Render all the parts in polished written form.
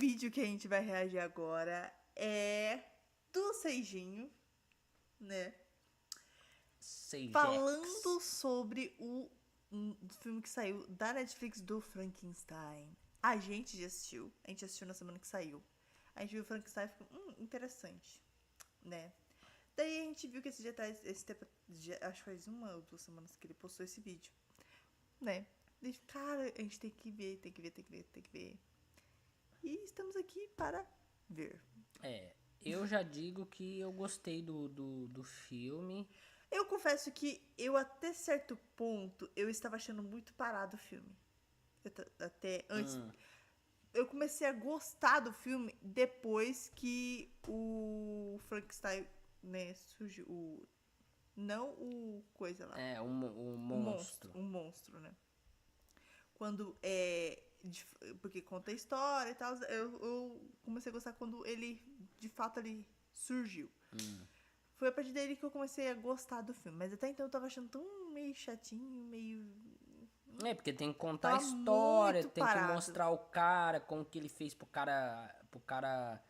vídeo que a gente vai reagir agora é do Seijinho, né? Seijex. Falando sobre o filme que saiu da Netflix do Frankenstein. A gente já assistiu. A gente assistiu na semana que saiu. A gente viu o Frankenstein e ficou, interessante, né? Daí a gente viu que esse dia atrás, esse tempo, acho que faz 1 ou 2 semanas que ele postou esse vídeo, né? Daí, cara, a gente tem que ver. E estamos aqui para ver. Eu já digo que eu gostei do filme. Eu confesso que eu, até certo ponto, eu estava achando muito parado o filme. Até antes. Eu comecei a gostar do filme depois que o Frankenstein, né, surgiu. Não o coisa lá. O monstro. Um monstro, né? Quando porque conta a história e tal. Eu comecei a gostar quando ele, de fato, ele surgiu. Foi a partir dele que eu comecei a gostar do filme. Mas até então eu tava achando tão meio chatinho, meio... Porque tem que contar a história, tem que mostrar o cara, como que ele fez pro cara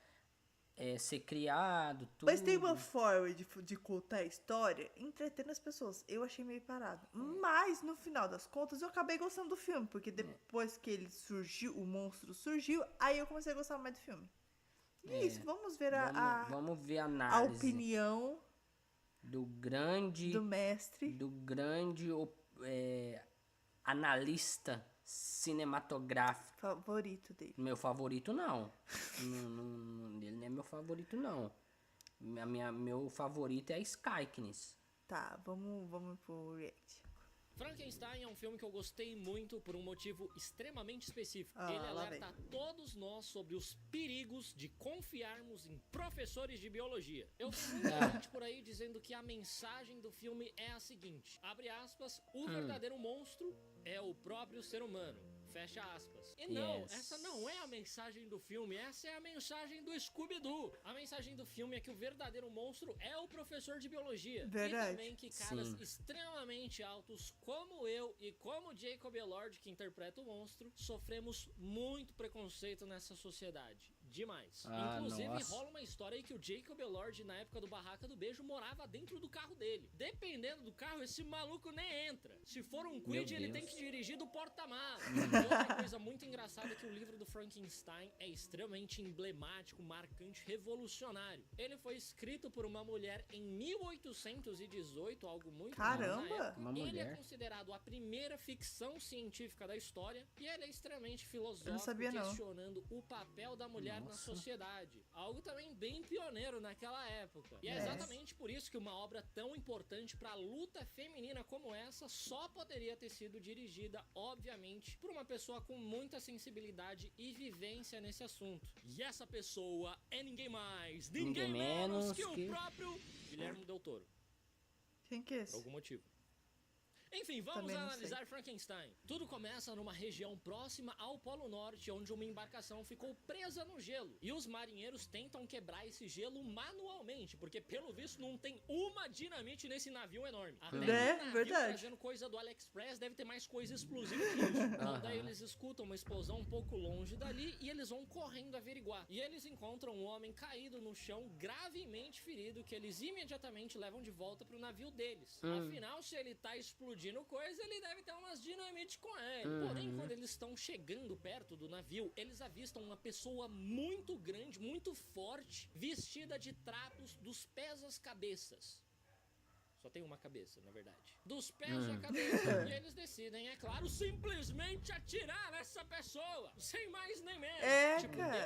ser criado, tudo. Mas tem uma forma de contar a história entretendo as pessoas. Eu achei meio parado. Mas, no final das contas, eu acabei gostando do filme. Porque depois que ele surgiu, o monstro surgiu, aí eu comecei a gostar mais do filme. E é isso, vamos ver vamos ver a a análise opinião do grande mestre. Do grande analista cinematográfico. Favorito dele. Meu favorito não. Ele não é meu favorito não. Meu favorito é a Skyknes. Tá, vamos pro react. Frankenstein é um filme que eu gostei muito por um motivo extremamente específico. Ele alerta a todos nós sobre os perigos de confiarmos em professores de biologia. Eu vi muita gente por aí dizendo que a mensagem do filme é a seguinte, abre aspas, o verdadeiro monstro é o próprio ser humano, fecha aspas. E não, essa não é a mensagem do filme, essa é a mensagem do Scooby-Doo. A mensagem do filme é que o verdadeiro monstro é o professor de biologia. Verdade. E também que caras extremamente altos, como eu e como Jacob Elord, que interpreta o monstro, sofremos muito preconceito nessa sociedade. Demais. Inclusive, rola uma história aí que o Jacob Elord, na época do Barraca do Beijo, morava dentro do carro dele. Dependendo do carro, esse maluco nem entra. Se for um Quid, ele tem que dirigir do porta-malas. E outra coisa muito engraçada é que o livro do Frankenstein é extremamente emblemático, marcante, revolucionário. Ele foi escrito por uma mulher em 1818, algo muito Caramba! Uma mulher. Ele é considerado a primeira ficção científica da história e ele é extremamente filosófico, questionando o papel da mulher na sociedade. Algo também bem pioneiro naquela época. E é exatamente por isso que uma obra tão importante para a luta feminina como essa só poderia ter sido dirigida, obviamente, por uma pessoa com muita sensibilidade e vivência nesse assunto. E essa pessoa é ninguém mais, ninguém menos que o próprio Guilherme Del Toro. Quem que é esse? Por algum motivo. Enfim, vamos analisar Frankenstein. Tudo começa numa região próxima ao Polo Norte, onde uma embarcação ficou presa no gelo. E os marinheiros tentam quebrar esse gelo manualmente, porque pelo visto não tem uma dinamite nesse navio enorme. Até navio verdade. Trazendo coisa do AliExpress, deve ter mais coisa explosiva que isso. Então, daí eles escutam uma explosão um pouco longe dali e eles vão correndo averiguar. E eles encontram um homem caído no chão, gravemente ferido, que eles imediatamente levam de volta pro navio deles. Afinal, se ele tá explodindo coisa, ele deve ter umas dinamite com ele. Porém, quando eles estão chegando perto do navio, eles avistam uma pessoa muito grande, muito forte, vestida de trapos dos pés às cabeças. Só tem uma cabeça, na verdade. Dos pés à cabeça. E eles decidem, é claro, simplesmente atirar nessa pessoa. Sem mais nem menos.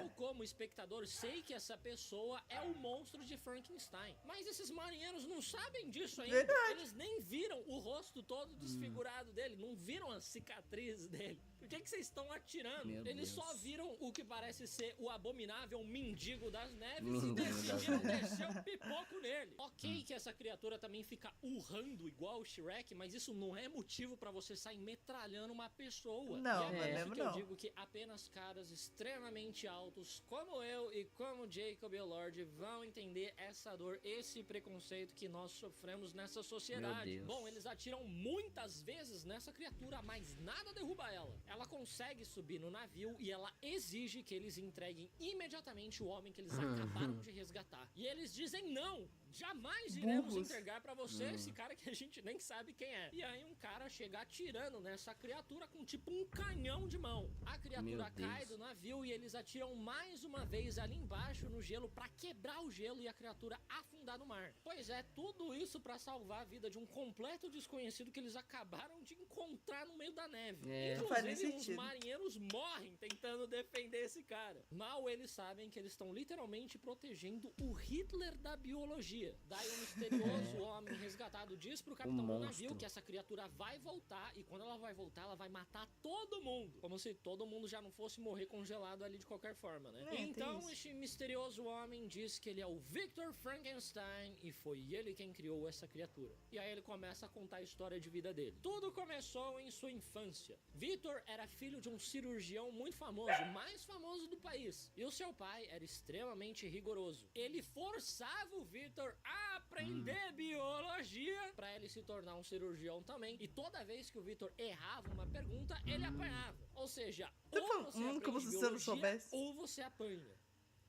Eu, como espectador, sei que essa pessoa é o monstro de Frankenstein. Mas esses marinheiros não sabem disso ainda. Eles nem viram o rosto todo desfigurado dele. Não viram as cicatrizes dele. Por que vocês estão atirando? Eles só viram o que parece ser o abominável mendigo das neves e decidiram descer o pipoco nele. Ok que essa criatura também fica urrando igual o Shrek, mas isso não é motivo pra você sair metralhando uma pessoa. Não, e é mesmo que não. eu digo que apenas caras extremamente altos, pessoas como eu e como Jacob Elord vão entender essa dor, esse preconceito que nós sofremos nessa sociedade. Meu Deus. Bom, eles atiram muitas vezes nessa criatura, mas nada derruba ela. Ela consegue subir no navio e ela exige que eles entreguem imediatamente o homem que eles acabaram de resgatar. E eles dizem não! Jamais iremos entregar pra você esse cara que a gente nem sabe quem é. E aí um cara chega atirando nessa criatura com tipo um canhão de mão. A criatura cai do navio e eles atiram mais uma vez ali embaixo no gelo pra quebrar o gelo e a criatura afundar no mar. Pois é, tudo isso pra salvar a vida de um completo desconhecido que eles acabaram de encontrar no meio da neve. Inclusive, uns marinheiros morrem tentando defender esse cara. Mal eles sabem que eles estão literalmente protegendo o Hitler da biologia. Daí um misterioso homem resgatado diz pro capitão do navio que essa criatura vai voltar e quando ela vai voltar, ela vai matar todo mundo. Como se todo mundo já não fosse morrer congelado ali de qualquer forma, né? Então, este misterioso homem diz que ele é o Victor Frankenstein e foi ele quem criou essa criatura. E aí ele começa a contar a história de vida dele. Tudo começou em sua infância. Victor era filho de um cirurgião muito famoso, o mais famoso do país. E o seu pai era extremamente rigoroso. Ele forçava o Victor a aprender biologia para ele se tornar um cirurgião também. E toda vez que o Victor errava uma pergunta, ele apanhava. Ou seja, ou você aprende biologia, ou você apanha.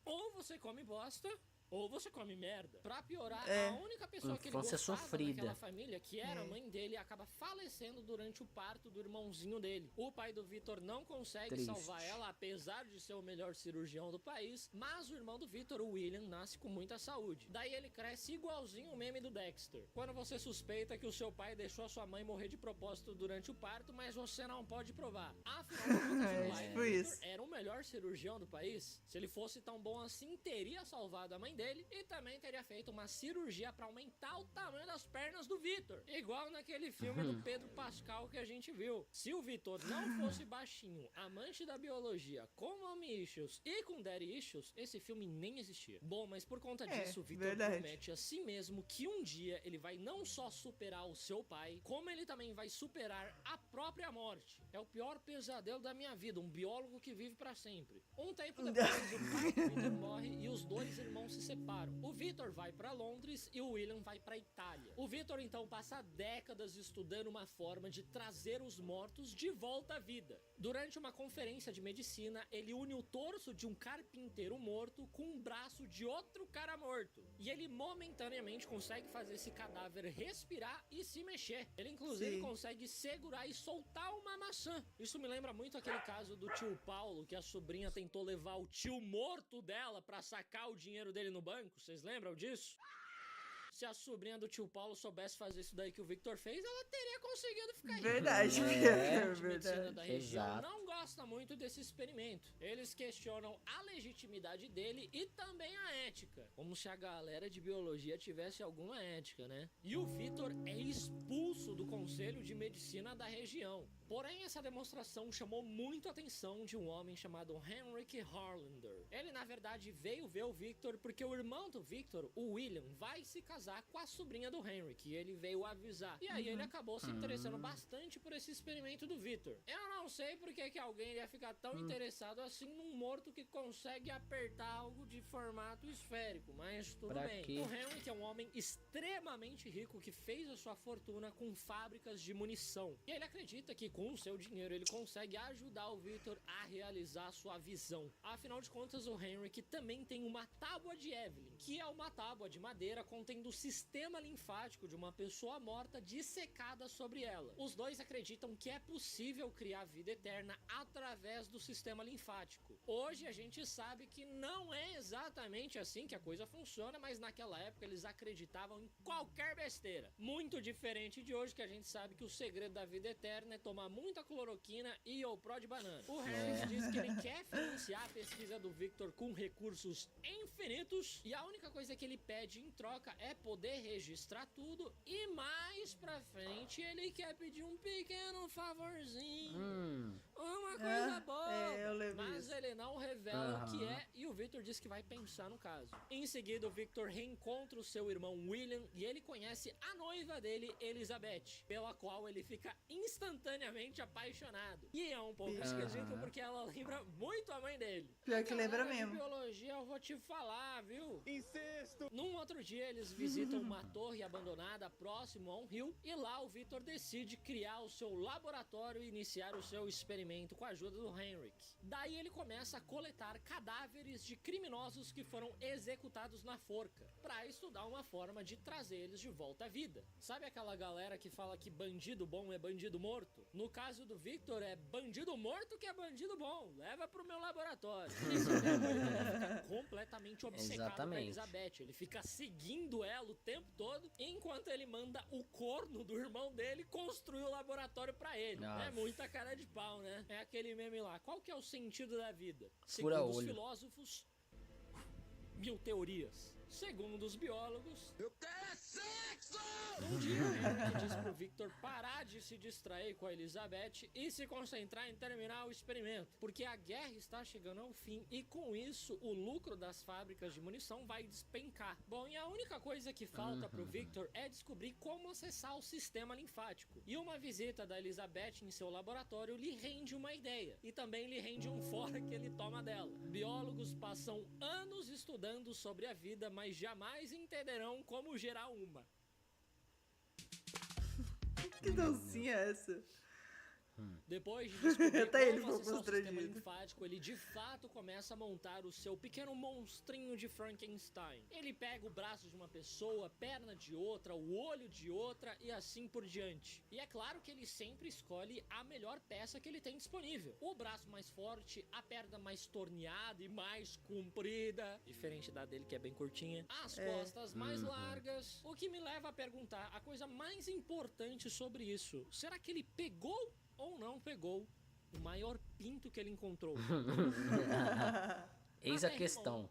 Ou você come bosta, ou você come merda. Pra piorar, a única pessoa que ele gostava naquela família, que era a mãe dele, acaba falecendo durante o parto do irmãozinho dele. O pai do Victor não consegue salvar ela, apesar de ser o melhor cirurgião do país, mas o irmão do Victor, o William, nasce com muita saúde. Daí ele cresce igualzinho o meme do Dexter. Quando você suspeita que o seu pai deixou a sua mãe morrer de propósito durante o parto, mas você não pode provar. Afinal de contas, o pai do Victor era o melhor cirurgião do país. Se ele fosse tão bom assim, teria salvado a mãe dele e também teria feito uma cirurgia pra aumentar o tamanho das pernas do Victor, igual naquele filme do Pedro Pascal que a gente viu. Se o Victor não fosse baixinho, amante da biologia, com mommy issues e com daddy issues, esse filme nem existia. Bom, mas por conta disso, o Victor promete a si mesmo que um dia ele vai não só superar o seu pai, como ele também vai superar a própria morte. É o pior pesadelo da minha vida, um biólogo que vive pra sempre. Um tempo depois, o pai do Victor morre e os dois irmãos se separam. O Victor vai pra Londres e o William vai pra Itália. O Victor então passa décadas estudando uma forma de trazer os mortos de volta à vida. Durante uma conferência de medicina, ele une o torso de um carpinteiro morto com um braço de outro cara morto. E ele momentaneamente consegue fazer esse cadáver respirar e se mexer. Ele inclusive consegue segurar e soltar uma maçã. Isso me lembra muito aquele caso do tio Paulo, que a sobrinha tentou levar o tio morto dela pra sacar o dinheiro dele no banco. Vocês lembram disso? Se a sobrinha do tio Paulo soubesse fazer isso daí que o Victor fez, ela teria conseguido ficar rica. Verdade. A medicina da região não gosta muito desse experimento. Eles questionam a legitimidade dele e também a ética. Como se a galera de biologia tivesse alguma ética, né? E o Victor é expulso do Conselho de Medicina da região. Porém, essa demonstração chamou muito a atenção de um homem chamado Henrik Harlander. Ele, na verdade, veio ver o Victor porque o irmão do Victor, o William, vai se casar com a sobrinha do Henrik. E ele veio avisar. E aí ele acabou se interessando bastante por esse experimento do Victor. Eu não sei por que alguém ia ficar tão interessado assim num morto que consegue apertar algo de formato esférico, mas tudo bem. O Henrik é um homem extremamente rico que fez a sua fortuna com fábricas de munição. E ele acredita que com o seu dinheiro ele consegue ajudar o Victor a realizar a sua visão. Afinal de contas, o Henrik também tem uma tábua de Evelyn, que é uma tábua de madeira contendo o sistema linfático de uma pessoa morta dissecada sobre ela. Os dois acreditam que é possível criar vida eterna através do sistema linfático. Hoje a gente sabe que não é exatamente assim que a coisa funciona, mas naquela época eles acreditavam em qualquer besteira. Muito diferente de hoje, que a gente sabe que o segredo da vida eterna é tomar muita cloroquina e ou pró de banana. O Harris diz que ele quer financiar a pesquisa do Victor com recursos infinitos e a única coisa que ele pede em troca é poder registrar tudo e mais pra frente ele quer pedir um pequeno favorzinho. Uma coisa boa, mas ele não revela o que é e o Victor Victor diz que vai pensar no caso. Em seguida, o Victor reencontra o seu irmão William e ele conhece a noiva dele, Elizabeth, pela qual ele fica instantaneamente apaixonado. E é um pouco esquisito porque ela lembra muito a mãe dele. Pior que lembra De mesmo. biologia eu vou te falar, viu? Incesto! Num outro dia, eles visitam uma torre abandonada próximo a um rio e lá o Victor decide criar o seu laboratório e iniciar o seu experimento com a ajuda do Henrik. Daí ele começa a coletar cadáveres de criminosos que foram executados na forca, para estudar uma forma de trazer eles de volta à vida. Sabe aquela galera que fala que bandido bom é bandido morto? No caso do Victor, é bandido morto que é bandido bom. Leva pro meu laboratório. Esse ele fica completamente obcecado com a Elizabeth. Ele fica seguindo ela o tempo todo, enquanto ele manda o corno do irmão dele construir o laboratório pra ele. É muita cara de pau, né? É aquele meme lá. Qual que é o sentido da vida? Segundo os filósofos, 1000 teorias. Segundo os biólogos, eu quero sexo! Um dia o Henrik diz pro Victor parar de se distrair com a Elizabeth e se concentrar em terminar o experimento, porque a guerra está chegando ao fim e com isso o lucro das fábricas de munição vai despencar. Bom, e a única coisa que falta pro Victor é descobrir como acessar o sistema linfático. E uma visita da Elizabeth em seu laboratório lhe rende uma ideia e também lhe rende um fora que ele toma dela. Biólogos passam anos estudando sobre a vida, mas jamais entenderão como gerar uma. Que dancinha é essa? Depois de descobrir Até ele como ficou acessar o sistema constrangido. linfático, ele de fato começa a montar o seu pequeno monstrinho de Frankenstein. Ele pega o braço de uma pessoa, perna de outra, o olho de outra e assim por diante. E é claro que ele sempre escolhe a melhor peça que ele tem disponível. O braço mais forte, a perna mais torneada e mais comprida, diferente da dele que é bem curtinha, as costas mais largas. O que me leva a perguntar a coisa mais importante sobre isso: será que ele pegou ou não pegou o maior pinto que ele encontrou? Eis a questão.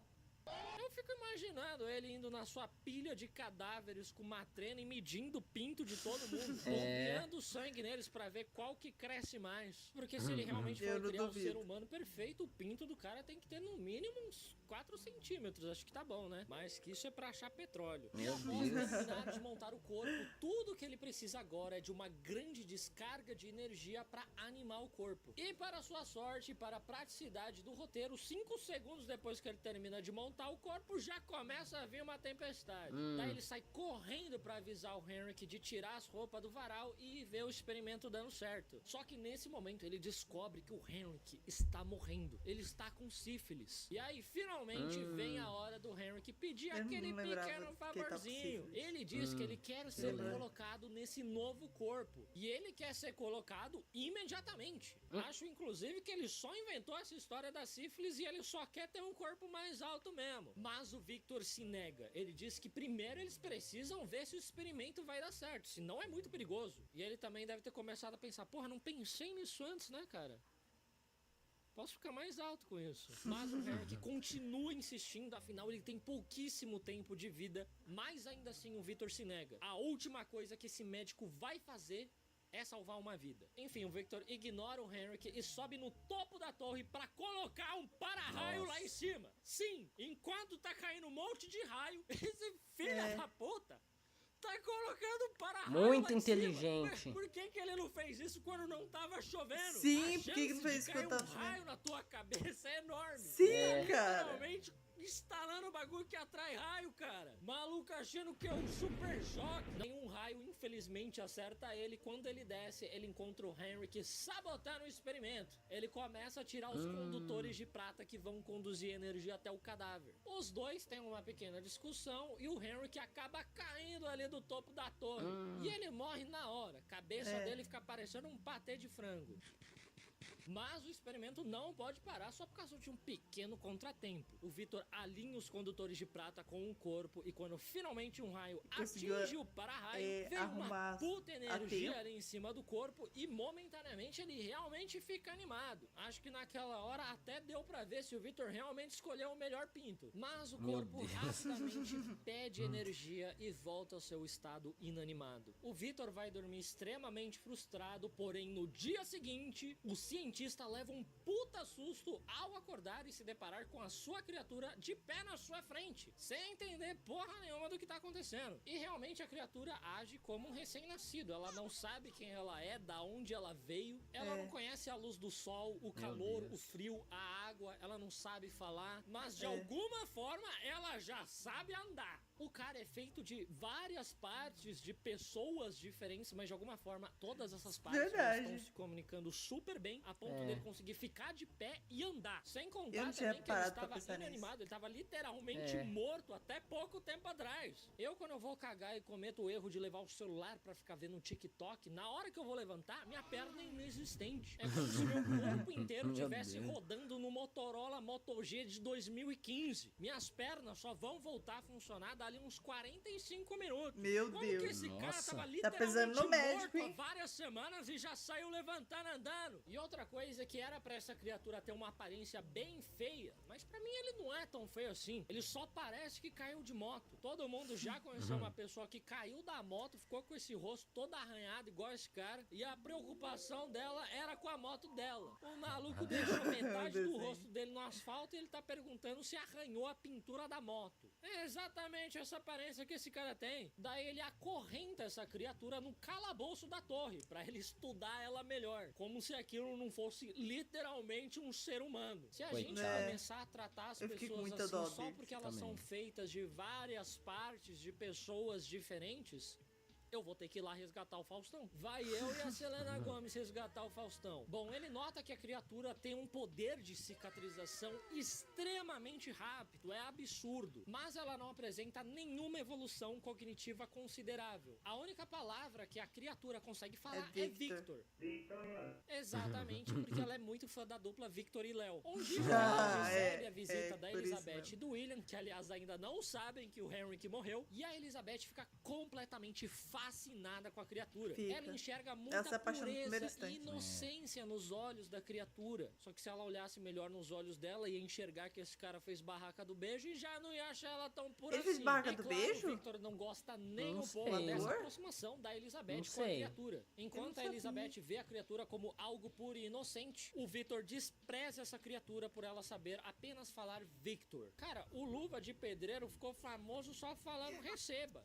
Eu fico imaginando ele indo na sua pilha de cadáveres com uma trena e medindo o pinto de todo mundo, bombeando sangue neles pra ver qual que cresce mais. Porque se ele realmente for criar um ser humano perfeito, o pinto do cara tem que ter no mínimo uns 4 centímetros. Acho que tá bom, né? Mas que isso é pra achar petróleo. Meu Após Deus. terminar de montar o corpo, tudo que ele precisa agora é de uma grande descarga de energia pra animar o corpo. E para sua sorte e para a praticidade do roteiro, 5 segundos depois que ele termina de montar o corpo, já começa a vir uma tempestade. Daí ele sai correndo pra avisar o Henrik de tirar as roupas do varal e ver o experimento dando certo. Só que nesse momento ele descobre que o Henrik está morrendo. Ele está com sífilis. E aí finalmente vem a hora do Henrik pedir aquele pequeno favorzinho. Ele diz que ele quer ser colocado nesse novo corpo. E ele quer ser colocado imediatamente. Acho inclusive que ele só inventou essa história da sífilis e ele só quer ter um corpo mais alto mesmo. Mas o Victor se nega. Ele diz que primeiro eles precisam ver se o experimento vai dar certo, senão é muito perigoso. E ele também deve ter começado a pensar: porra, não pensei nisso antes, né, cara? Posso ficar mais alto com isso. Mas o Henrik continua insistindo, afinal ele tem pouquíssimo tempo de vida. Mas ainda assim o Victor se nega. A última coisa que esse médico vai fazer é salvar uma vida. Enfim, o Victor ignora o Henrik e sobe no topo da torre pra colocar um para-raio lá em cima. Sim, enquanto tá caindo um monte de raio, esse filho da puta tá colocando para-raio Muito lá em inteligente. cima. Por que ele não fez isso quando não tava chovendo? Sim, por que não fez isso quando tava chovendo? Um raio na tua cabeça é enorme. Sim, cara. Literalmente instalando o bagulho que atrai raio, cara. Maluco achando que é um super choque. Nenhum raio, infelizmente, acerta ele. Quando ele desce, ele encontra o Henrik sabotando o experimento. Ele começa a tirar os condutores de prata que vão conduzir energia até o cadáver. Os dois têm uma pequena discussão e o Henrik acaba caindo ali do topo da torre. E ele morre na hora. A cabeça dele fica parecendo um patê de frango. Mas o experimento não pode parar só por causa de um pequeno contratempo. O Victor alinha os condutores de prata com o corpo e quando finalmente um raio atinge o para-raio, vem uma puta energia ali em cima do corpo e momentaneamente ele realmente fica animado. Acho que naquela hora até deu pra ver se o Victor realmente escolheu o melhor pinto. Mas o corpo rapidamente pede energia e volta ao seu estado inanimado. O Victor vai dormir extremamente frustrado, porém no dia seguinte, os cientistas cientista leva um puta susto ao acordar e se deparar com a sua criatura de pé na sua frente, sem entender porra nenhuma do que tá acontecendo. E realmente a criatura age como um recém-nascido. Ela não sabe quem ela é, da onde ela veio, ela não conhece a luz do sol, o calor, o frio, a água, ela não sabe falar, mas de alguma forma ela já sabe andar. O cara é feito de várias partes, de pessoas diferentes, mas de alguma forma todas essas partes estão se comunicando super bem, a ponto dele conseguir ficar de pé e andar. Sem contar também que ele estava inanimado, ele estava literalmente morto até pouco tempo atrás. Eu, quando eu vou cagar e cometo o erro de levar o celular pra ficar vendo um TikTok, na hora que eu vou levantar, minha perna é inexistente. É como se meu corpo inteiro estivesse rodando no Motorola Moto G de 2015. Minhas pernas só vão voltar a funcionar dali uns 45 minutos. Meu Como Deus. que esse cara tava Tá literalmente pesando no médico, morto há hein? várias semanas e já saiu levantando andando? E outra coisa que era pra essa criatura ter uma aparência bem feia, mas pra mim ele não é tão feio assim. Ele só parece que caiu de moto. Todo mundo já conheceu uma pessoa que caiu da moto, ficou com esse rosto todo arranhado igual esse cara, e a preocupação dela era com a moto dela. O maluco deixou metade do rosto dele no asfalto e ele tá perguntando se arranhou a pintura da moto. É exatamente essa aparência que esse cara tem. Daí ele acorrenta essa criatura no calabouço da torre, pra ele estudar ela melhor, como se aquilo não fosse literalmente um ser humano. Se a gente começar a tratar as pessoas assim só porque elas são feitas de várias partes, de pessoas diferentes, eu vou ter que ir lá resgatar o Faustão. Vai eu e a Selena Gomez resgatar o Faustão. Bom, ele nota que a criatura tem um poder de cicatrização extremamente rápido, é absurdo. Mas ela não apresenta nenhuma evolução cognitiva considerável. A única palavra que a criatura consegue falar é Victor. Exatamente, porque ela é muito fã da dupla Victor e Léo. Um dia ela recebe a visita da Elizabeth e do William, que aliás ainda não sabem que o Henrik morreu, e a Elizabeth fica completamente fascinada com a criatura. Ela enxerga muita pureza e inocência nos olhos da criatura. Só que se ela olhasse melhor nos olhos dela, ia enxergar que esse cara fez barraca do beijo e já não ia achar ela tão pura assim. Ele fez barraca do beijo? O Victor não gosta nem um pouco dessa aproximação da Elizabeth com a criatura. Enquanto a Elizabeth vê a criatura como algo puro e inocente, o Victor despreza essa criatura por ela saber apenas falar Victor. Cara, o Luva de Pedreiro ficou famoso só falando receba.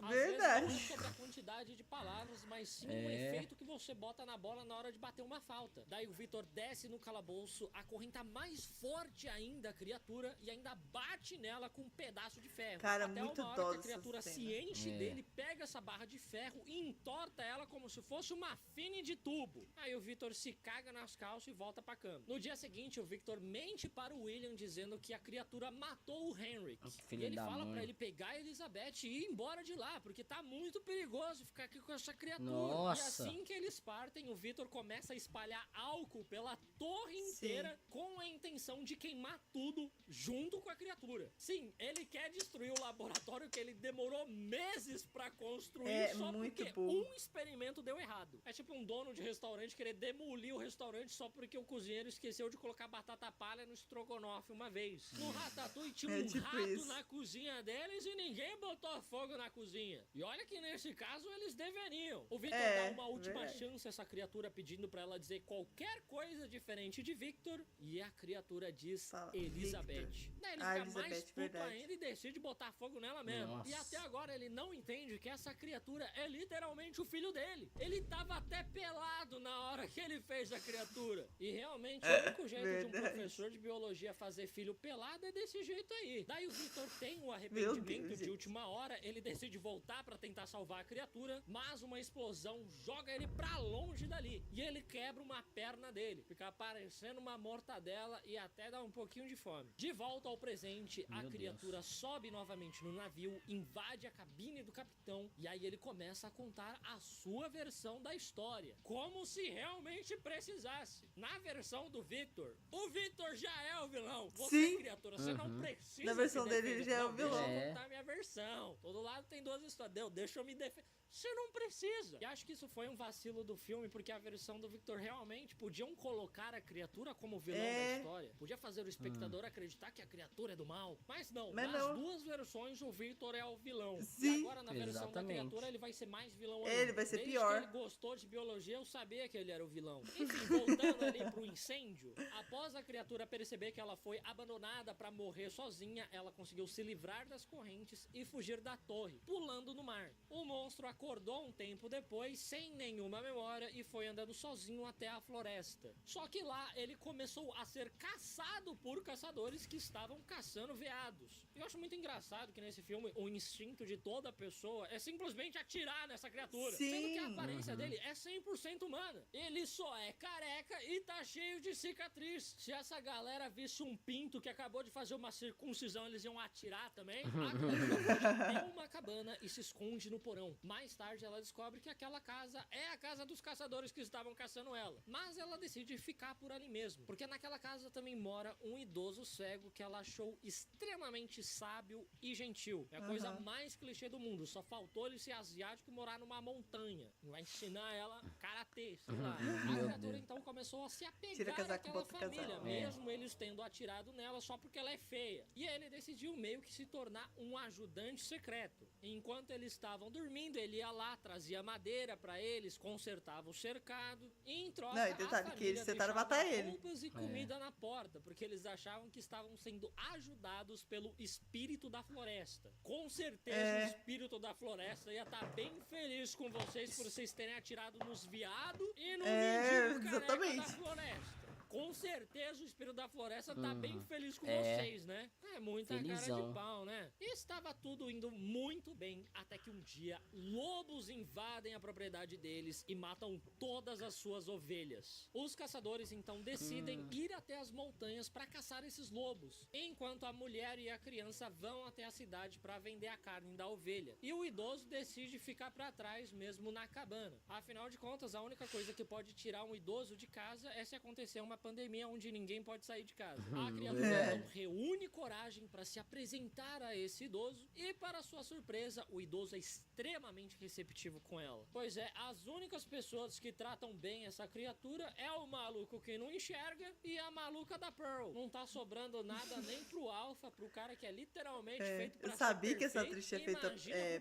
Às Verdade. vezes não é sobre a quantidade de palavras, mas sim o efeito que você bota na bola na hora de bater uma falta. Daí o Victor desce no calabouço, acorrenta mais forte ainda a criatura e ainda bate nela com um pedaço de ferro. Cara, até muito uma hora dó que a criatura essa se cena. enche dele, pega essa barra de ferro e entorta ela como se fosse uma fine de tubo. Aí o Victor se caga nas calças e volta pra cama. No dia seguinte, o Victor mente para o William dizendo que a criatura matou o Henrik. E ele fala pra ele pegar a Elizabeth e ir embora de lá, porque tá muito perigoso ficar aqui com essa criatura. Nossa. E assim que eles partem, o Victor começa a espalhar álcool pela torre inteira com a intenção de queimar tudo junto com a criatura. Sim, ele quer destruir o laboratório que ele demorou meses pra construir só porque um experimento deu errado. É tipo um dono de restaurante querer demolir o restaurante só porque o cozinheiro esqueceu de colocar batata palha no estrogonofe uma vez. No Ratatouille tinha um tipo rato isso. na cozinha deles e ninguém botou fogo na cozinha. E olha que nesse caso eles deveriam. O Victor dá uma última chance a essa criatura pedindo pra ela dizer qualquer coisa diferente de Victor e a criatura diz Elizabeth. Daí ele fica mais puto ainda e decide botar fogo nela mesmo. Nossa. E até agora ele não entende que essa criatura é literalmente o filho dele. Ele tava até pelado na hora que ele fez a criatura. E realmente o único jeito de um professor de biologia fazer filho pelado é desse jeito aí. Daí o Victor tem o arrependimento de última hora, ele decide voltar pra tentar salvar a criatura, mas uma explosão joga ele pra longe dali. E ele quebra uma perna dele, fica parecendo uma mortadela e até dá um pouquinho de fome. De volta ao presente, a criatura sobe novamente no navio, invade a cabine do capitão e aí ele começa a contar a sua versão da história, como se realmente precisasse. Na versão do Victor, o Victor já é o vilão. vilão. Você, Sim. criatura, você não precisa. Na versão se dele, defender. ele já é o vilão. Deixa eu contar a minha versão. Todo lado tem duas histórias. Deixa eu me defender. Você não precisa. E acho que isso foi um vacilo do filme, porque a versão do Victor realmente podiam colocar a criatura como vilão da história. Podia fazer o espectador acreditar que a criatura é do mal. Mas não, nas duas versões o Victor é o vilão. Sim. E agora na versão da criatura ele vai ser mais vilão ainda. Ele vai ser Desde pior. que ele gostou de biologia, eu sabia que ele era o vilão. Enfim, voltando ali pro incêndio, após a criatura perceber que ela foi abandonada pra morrer sozinha, ela conseguiu se livrar das correntes e fugir da torre, pulando no mar. O monstro acordou um tempo depois, sem nenhuma memória, e foi andando sozinho até a floresta. Só que lá ele começou a ser caçado por caçadores que estavam caçando veados. Eu acho muito engraçado que nesse filme o instinto de toda pessoa é simplesmente atirar nessa criatura. Sim. Sendo que a aparência dele é 100% humana. Ele só é careca e tá cheio de cicatriz. Se essa galera visse um pinto que acabou de fazer uma circuncisão, eles iam atirar também. A criatura tem uma cabana e se esconde no porão. Mais tarde ela descobre que aquela casa é a casa dos caçadores que estavam caçando ela. Mas ela decide ficar por ali mesmo, porque naquela casa também mora um idoso cego que ela achou extremamente sábio e gentil. É a coisa mais clichê do mundo. Só faltou ele ser asiático e morar numa montanha. Vai ensinar ela karatê, sei lá. A criatura então começou a se apegar àquela família, mesmo eles tendo atirado nela só porque ela é feia. E ele decidiu meio que se tornar um ajudante secreto. Enquanto eles estavam dormindo, ele ia lá, trazia madeira pra eles, consertava o cercado e em troca Não, e detalhe, que eles tentaram matar ele. roupas e comida na porta, porque eles achavam que estavam sendo ajudados pelo espírito da floresta. Com certeza o espírito da floresta ia estar bem feliz com vocês por vocês terem atirado nos viados e no mendigo careca da floresta. Com certeza o espírito da floresta tá bem feliz com vocês, né? É muita cara de pau, né? E estava tudo indo muito bem, até que um dia lobos invadem a propriedade deles e matam todas as suas ovelhas. Os caçadores então decidem ir até as montanhas para caçar esses lobos, enquanto a mulher e a criança vão até a cidade para vender a carne da ovelha. E o idoso decide ficar para trás mesmo na cabana. Afinal de contas, a única coisa que pode tirar um idoso de casa é se acontecer uma pandemia onde ninguém pode sair de casa. A criatura então reúne coragem para se apresentar a esse idoso e, para sua surpresa, o idoso é extremamente receptivo com ela. Pois é, as únicas pessoas que tratam bem essa criatura é o maluco que não enxerga e a maluca da Pearl. Não tá sobrando nada nem pro Alpha, pro cara que é literalmente feito pra ser perfeito. Eu sabia que essa atriz tinha feito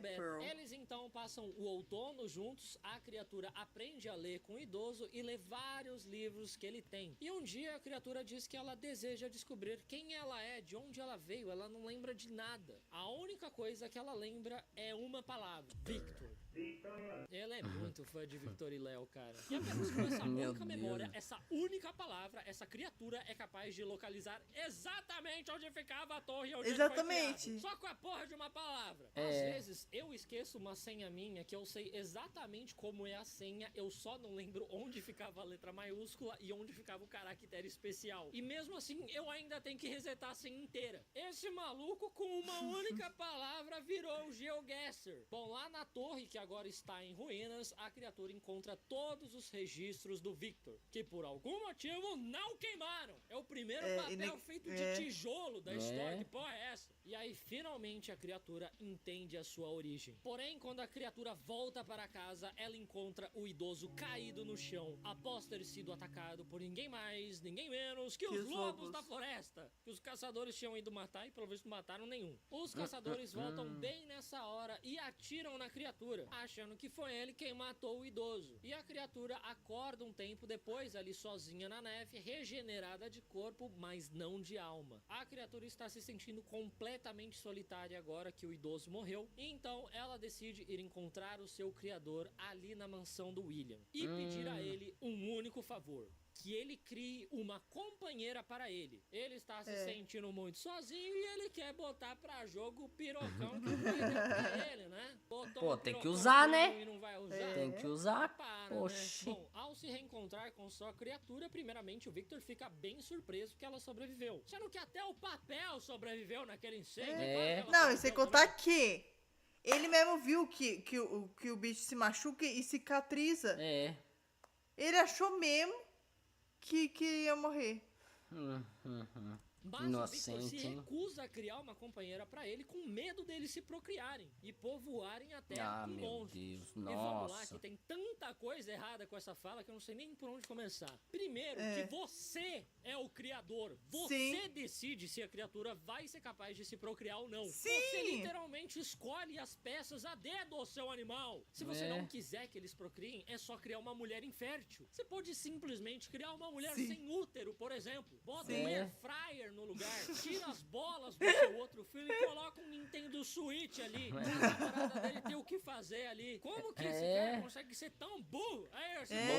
Pearl. Eles então passam o outono juntos, a criatura aprende a ler com o idoso e lê vários livros que ele tem. E um dia a criatura diz que ela deseja descobrir quem ela é, de onde ela veio, ela não lembra de nada. A única coisa que ela lembra é uma palavra: Victor. Ela é muito fã de Victor e Léo, cara. E apenas com essa única memória, essa única palavra, essa criatura é capaz de localizar exatamente onde ficava a torre. Onde exatamente. Só com a porra de uma palavra. Às vezes eu esqueço uma senha minha que eu sei exatamente como é a senha, eu só não lembro onde ficava a letra maiúscula e onde ficava o caractere especial. E mesmo assim eu ainda tenho que resetar a senha inteira. Esse maluco com uma única palavra virou o GeoGuessr. Bom, lá na torre, que agora está em ruínas, a criatura encontra todos os registros do Victor, que por algum motivo não queimaram. É o primeiro papel feito de tijolo da história. Que porra é essa? E aí finalmente a criatura entende a sua origem. Porém, quando a criatura volta para casa, ela encontra o idoso caído no chão, após ter sido atacado por ninguém mais, ninguém menos que os lobos da floresta, que os caçadores tinham ido matar e pelo visto mataram nenhum. Os caçadores voltam bem nessa hora e atiram na criatura, achando que foi ele quem matou o idoso. E a criatura acorda um tempo depois, ali sozinha na neve, regenerada de corpo, mas não de alma. A criatura está se sentindo completamente solitária agora que o idoso morreu, e então ela decide ir encontrar o seu criador ali na mansão do William e pedir a ele um único favor: que ele crie uma companheira para ele. Ele está se sentindo muito sozinho e ele quer botar pra jogo o pirocão que o pai deu pra ele, né? Pô, tem que usar, né? E não vai usar. Tem que usar. Para, Poxa. né? Bom, ao se reencontrar com sua criatura, primeiramente o Victor fica bem surpreso que ela sobreviveu. Sendo que até o papel sobreviveu naquele incêndio. Não, e sem contar que ele mesmo viu que o bicho se machuca e cicatriza. Ele achou mesmo que ia morrer. Mas Inocente, o Victor se hein? recusa a criar uma companheira pra ele com medo deles se procriarem e povoarem a Terra com meu monstros. Deus, E vamos lá, nossa. que tem tanta coisa errada com essa fala que eu não sei nem por onde começar. Primeiro, que você é o criador. Você decide se a criatura vai ser capaz de se procriar ou não. Sim. Você literalmente escolhe as peças a dedo, seu animal. Se você não quiser que eles procriem, é só criar uma mulher infértil. Você pode simplesmente criar uma mulher sem útero, por exemplo. Bota um air fryer no lugar, tira as bolas do seu outro filho e coloca um Nintendo Switch ali. A namorada dele tem o que fazer ali. Como que esse cara consegue ser tão burro?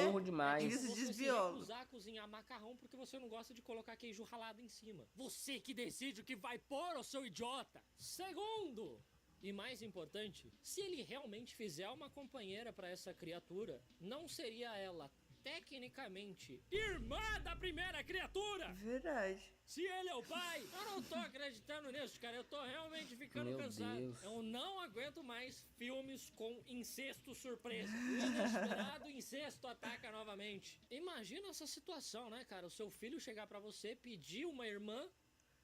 Burro demais. Ele se Você se desviou. recusar a cozinhar macarrão porque você não gosta de colocar queijo ralado em cima. Você que decide o que vai pôr, ô seu idiota. Segundo, e mais importante, se ele realmente fizer uma companheira pra essa criatura, não seria ela tecnicamente irmã da primeira criatura? Verdade. Se ele é o pai, eu não tô acreditando nisso, cara. Eu tô realmente ficando Meu cansado. Deus. Eu não aguento mais filmes com incesto surpresa. O inesperado incesto ataca novamente. Imagina essa situação, né, cara? O seu filho chegar pra você, pedir uma irmã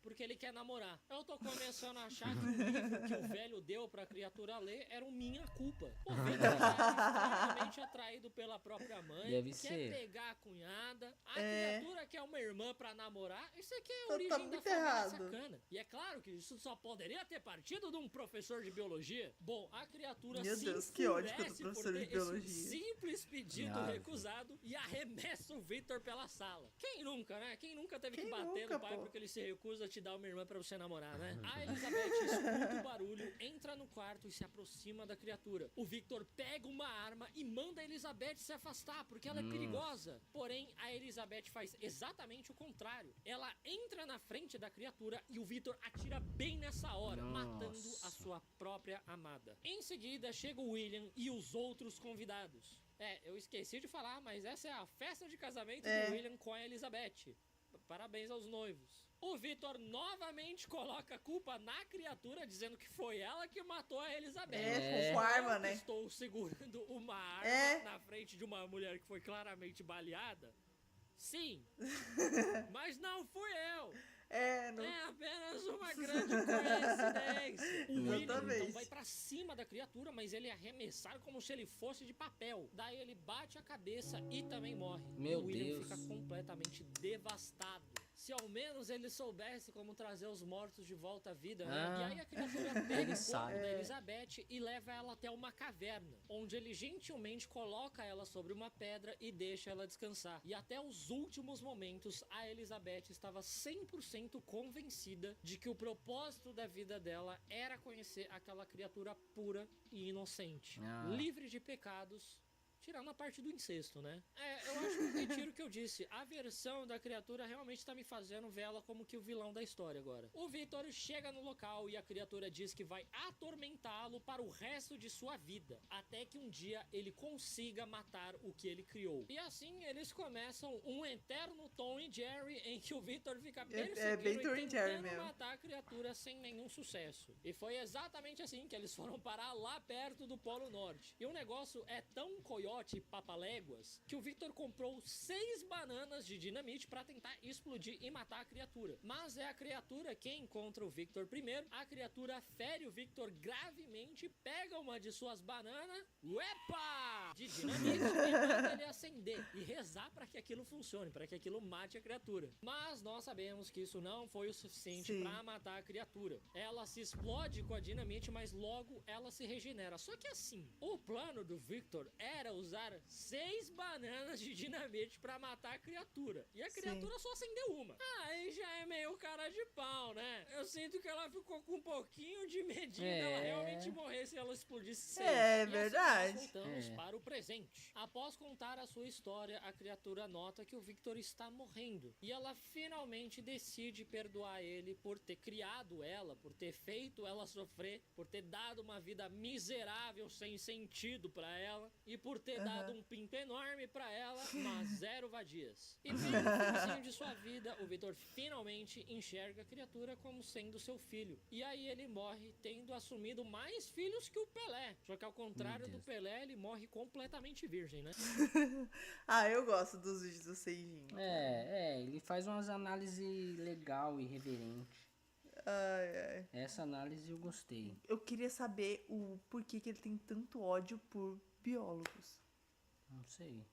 porque ele quer namorar. Eu tô começando a achar que o livro que o velho deu pra criatura ler era um Minha Culpa. O Victor tá extremamente atraído pela própria mãe, Deve quer ser. pegar a cunhada, a criatura quer uma irmã pra namorar. Isso aqui é a Então tá origem da muito família errado. sacana. E é claro que isso só poderia ter partido de um professor de biologia. Bom, a criatura Meu se Deus, que ódio enfurece do por professor de ter esse biologia. simples pedido Ave. recusado e arremessa o Victor pela sala. Quem nunca, né? Quem nunca teve Quem que bater nunca, no pai pô? porque ele se recusa a te dar uma irmã pra você namorar, né? A Elizabeth escuta o barulho, entra no quarto e se aproxima da criatura. O Victor pega uma arma e manda a Elizabeth se afastar, porque ela é perigosa. Porém, a Elizabeth faz exatamente o contrário. Ela entra na frente da criatura e o Victor atira bem nessa hora, matando a sua própria amada. Em seguida, chega o William e os outros convidados. Eu esqueci de falar, mas essa é a festa de casamento do William com a Elizabeth. Parabéns aos noivos. O Victor novamente coloca a culpa na criatura, dizendo que foi ela que matou a Elizabeth. Com arma, Eu né? Estou segurando uma arma na frente de uma mulher que foi claramente baleada. Sim, mas não fui eu. Não. É apenas uma grande coincidência. O William Exatamente. então vai pra cima da criatura, mas ele é arremessado como se ele fosse de papel. Daí ele bate a cabeça e também morre. Meu o William Deus. fica completamente devastado. Se ao menos ele soubesse como trazer os mortos de volta à vida, né? E aí a criatura pega ele o corpo sabe. da Elizabeth e leva ela até uma caverna, onde ele gentilmente coloca ela sobre uma pedra e deixa ela descansar. E até os últimos momentos, a Elizabeth estava 100% convencida de que o propósito da vida dela era conhecer aquela criatura pura e inocente, livre de pecados. Tirando a parte do incesto, né? Eu acho que retiro o que eu disse. A versão da criatura realmente tá me fazendo ver ela como que o vilão da história agora. O Victor chega no local e a criatura diz que vai atormentá-lo para o resto de sua vida. Até que um dia ele consiga matar o que ele criou. E assim eles começam um eterno Tom e Jerry em que o Victor fica perseguindo bem Tom e e Jerry tentando mesmo. matar a criatura sem nenhum sucesso. E foi exatamente assim que eles foram parar lá perto do Polo Norte. E o negócio é tão coiote e papaléguas que o Victor comprou 6 bananas de dinamite pra tentar explodir e matar a criatura. Mas é a criatura quem encontra o Victor primeiro. A criatura fere o Victor gravemente, pega uma de suas bananas, uepa! De dinamite e manda ele acender e rezar pra que aquilo funcione, pra que aquilo mate a criatura. Mas nós sabemos que isso não foi o suficiente pra matar a criatura. Ela se explode com a dinamite, mas logo ela se regenera. Só que assim, o plano do Victor era usar 6 bananas de dinamite pra matar a criatura. E a criatura só acendeu uma. Aí já é meio cara de pau, né? Eu sinto que ela ficou com um pouquinho de medinho dela realmente morrer se ela explodisse 6. Verdade. Nós voltamos para o presente. Após contar a sua história, a criatura nota que o Victor está morrendo. E ela finalmente decide perdoar ele por ter criado ela, por ter feito ela sofrer, por ter dado uma vida miserável, sem sentido pra ela, e por ter ter dado um pinto enorme pra ela, mas 0 vadias. E bem no finzinho de sua vida, o Vitor finalmente enxerga a criatura como sendo seu filho. E aí ele morre tendo assumido mais filhos que o Pelé. Só que ao contrário do Pelé, ele morre completamente virgem, né? Eu gosto dos vídeos do Seijin. Ele faz umas análises legal e irreverente. Essa análise eu gostei. Eu queria saber o porquê que ele tem tanto ódio por biólogos. Não sei.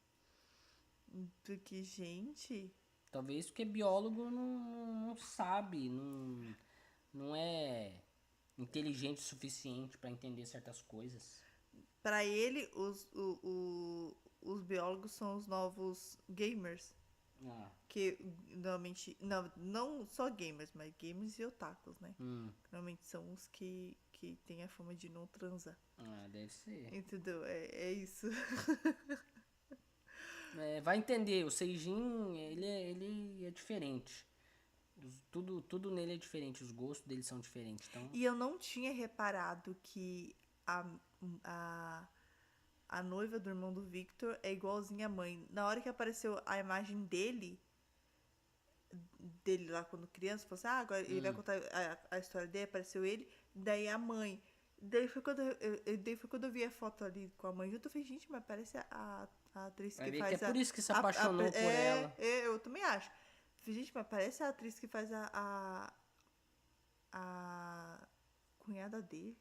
Porque, gente... Talvez porque biólogo não sabe, não é inteligente o suficiente pra entender certas coisas. Pra ele, os biólogos são os novos gamers. Que normalmente... Não só gamers, mas gamers e otakus, né? Normalmente são os que têm a fama de não transar. Deve ser. Entendeu? É isso. Vai entender, o Seijin, ele é diferente. Tudo nele é diferente, os gostos dele são diferentes. Então... E eu não tinha reparado que a noiva do irmão do Victor é igualzinha à mãe. Na hora que apareceu a imagem dele lá quando criança, falou assim, agora ele vai contar a história dele, apareceu ele, daí a mãe. Daí foi quando eu vi a foto ali com a mãe junto, eu falei, gente, mas parece a atriz que faz que é por isso que se apaixonou por ela. Eu também acho. Eu falei, gente, mas parece a atriz que faz a cunhada dele.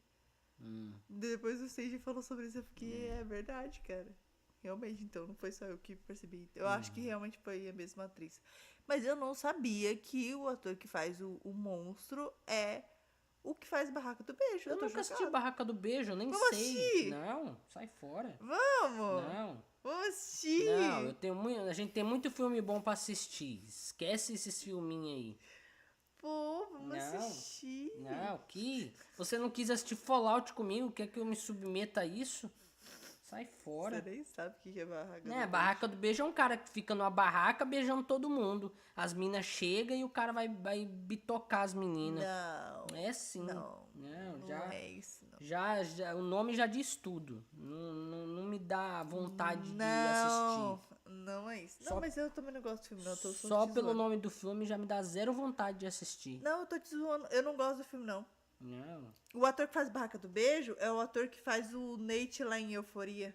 Depois o Seiji falou sobre isso, eu fiquei, é verdade, cara. Realmente, então, não foi só eu que percebi. Eu acho que realmente foi a mesma atriz. Mas eu não sabia que o ator que faz o monstro é o que faz Barraca do Beijo. Eu nunca assisti Barraca do Beijo, eu nem Vamos sei. assistir? Não, sai fora. Vamos! Não. Vamos assistir! Não, a gente tem muito filme bom pra assistir. Esquece esses filminhos aí. Pô, vamos assistir. Não, que? Você não quis assistir Fallout comigo? Quer que eu me submeta a isso? Sai fora. Você nem sabe o que é Barraca do Beijo. Barraca do Beijo é um cara que fica numa barraca beijando todo mundo. As minas chegam e o cara vai bitocar as meninas. Não. É sim. Não é isso, não. Já, o nome já diz tudo. Não me dá vontade de assistir. Não é isso. Não, mas eu também não gosto do filme, não. Só pelo nome do filme já me dá zero vontade de assistir. Não, eu tô te zoando. Eu não gosto do filme, não. Não. O ator que faz Barraca do Beijo é o ator que faz o Nate lá em Euforia.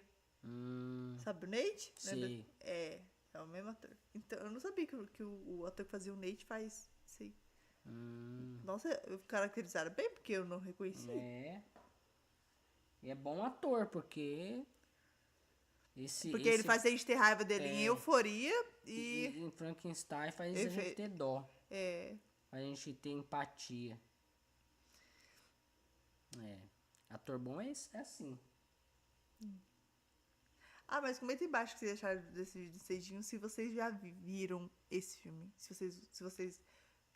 Sabe o Nate? Sim. É o mesmo ator. Então, eu não sabia que o ator que fazia o Nate faz isso aí. Nossa, caracterizaram bem, porque eu não reconheci. E é bom ator, porque... Ele faz a gente ter raiva dele em Euforia e em Frankenstein faz a gente ter dó. Faz a gente ter empatia. Ator bom é assim. Mas comenta embaixo o que vocês acharam desse vídeo de Seijinho, se vocês já viram esse filme. Se vocês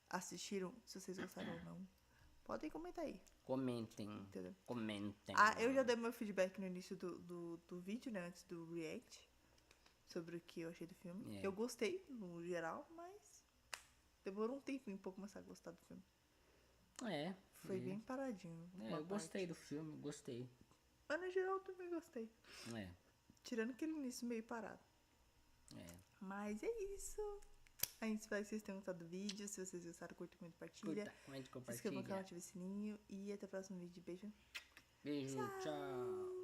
assistiram, se vocês gostaram ou não. Podem comentar aí. Comentem. Entendeu? Comentem. Eu já dei meu feedback no início do vídeo, né? Antes do react. Sobre o que eu achei do filme. Eu gostei, no geral, mas demorou um tempo um pouco mais a gostar do filme. Foi bem paradinho. Eu gostei do filme, gostei. Mas no geral eu também gostei. É. Tirando aquele início meio parado. É. Mas é isso. A gente espera que vocês tenham gostado do vídeo. Se vocês gostaram, curta, comenta, compartilha. Curta, comente, Se inscreva no compartilha. canal, ative o sininho. E até o próximo vídeo. Beijo. Beijo, tchau.